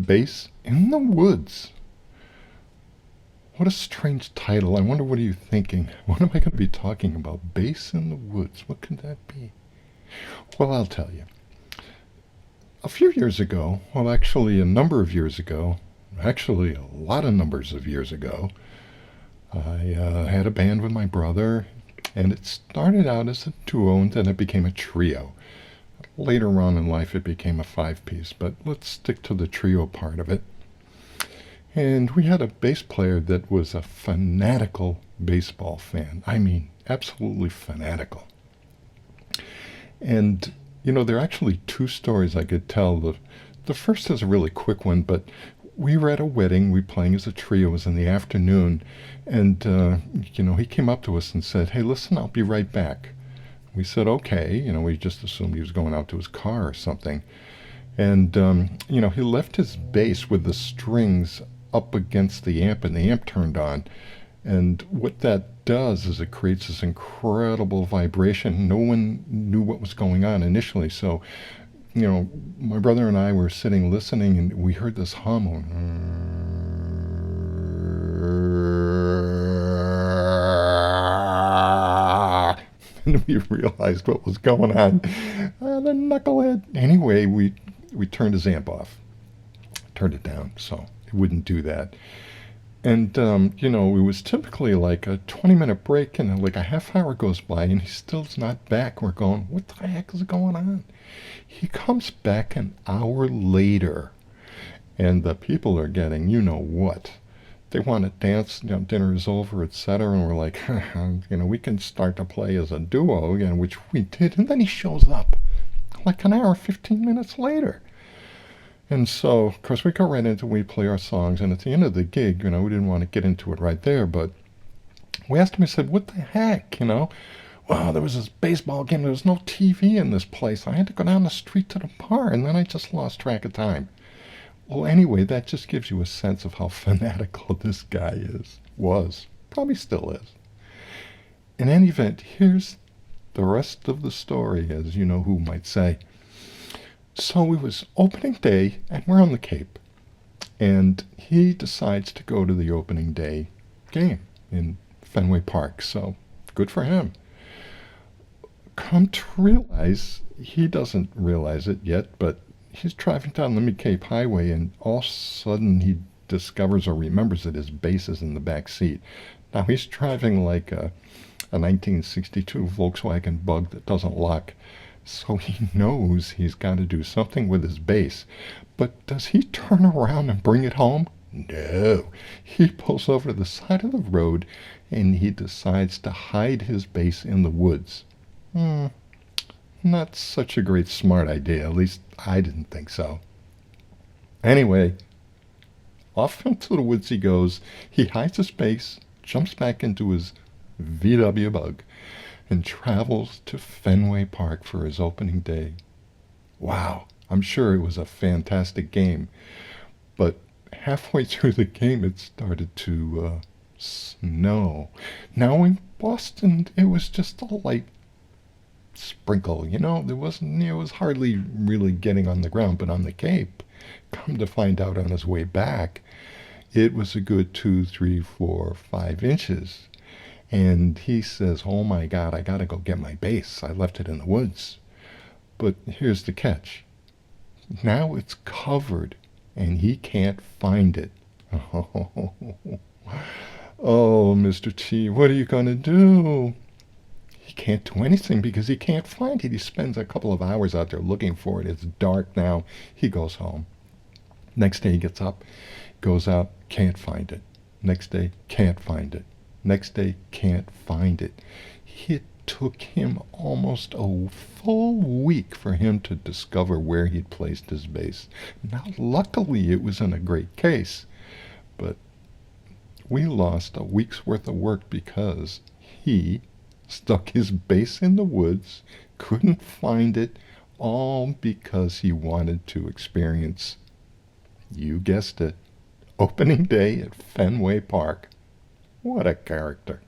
Bass in the Woods. What a strange title. I wonder what are you thinking? What am I going to be talking about? Bass in the Woods. What could that be? Well, I'll tell you. A few years ago, well, actually a number of years ago, actually a lot of numbers of years ago, I had a band with my brother, and it started out as a duo and then it became a trio. Later on in life, it became a five-piece, but let's stick to the trio part of it. And we had a bass player that was a fanatical baseball fan. I mean, absolutely fanatical. And, there are actually two stories I could tell. The first is a really quick one, but we were at a wedding. We playing as a trio. It was in the afternoon. And, he came up to us and said, "Hey, listen, I'll be right back." We said, okay. We just assumed he was going out to his car or something. And, he left his bass with the strings up against the amp, and the amp turned on. And what that does is it creates this incredible vibration. No one knew what was going on initially. So, my brother and I were sitting listening, and we heard this hum. And we realized what was going on. The knucklehead. Anyway, we turned his amp off. Turned it down, so it wouldn't do that. And, it was typically like a 20-minute break, and like a half hour goes by, and he still's not back. We're going, what the heck is going on? He comes back an hour later, and the people are getting, what. They want to dance, dinner is over, etc. And we're like, we can start to play as a duo again, which we did. And then he shows up like an hour, 15 minutes later. And so, of course, we go right into, we play our songs. And at the end of the gig, we didn't want to get into it right there, but we asked him, I said, what the heck, Well, there was this baseball game. There was no TV in this place. I had to go down the street to the bar, and then I just lost track of time. Well, anyway, that just gives you a sense of how fanatical this guy was, probably still is. In any event, here's the rest of the story, as you know who might say. So it was opening day, and we're on the Cape, and he decides to go to the opening day game in Fenway Park, so good for him. Come to realize, he doesn't realize it yet, but he's driving down the Mid-Cape Highway, and all of a sudden he discovers or remembers that his bass is in the back seat. Now, he's driving like a 1962 Volkswagen Bug that doesn't lock, so he knows he's got to do something with his bass. But does he turn around and bring it home? No. He pulls over to the side of the road, and he decides to hide his bass in the woods. Not such a great smart idea. At least I didn't think so. Anyway, off into the woods he goes. He hides his bass, jumps back into his VW Bug, and travels to Fenway Park for his opening day. Wow, I'm sure it was a fantastic game. But halfway through the game, it started to snow. Now in Boston, it was just a light sprinkle, it was hardly really getting on the ground, but on the Cape, come to find out on his way back, it was a good 2, 3, 4, 5 inches. And he says, oh my God, I gotta go get my bass. I left it in the woods. But here's the catch. Now it's covered and he can't find it. Oh, Mr. T, what are you gonna do? He can't do anything because he can't find it. He spends a couple of hours out there looking for it. It's dark now. He goes home. Next day he gets up, goes out, can't find it. Next day, can't find it. Next day, can't find it. It took him almost a full week for him to discover where he'd placed his bass. Now, luckily, it was in a great case, but we lost a week's worth of work because he stuck his bass in the woods, couldn't find it, all because he wanted to experience, you guessed it, opening day at Fenway Park. What a character.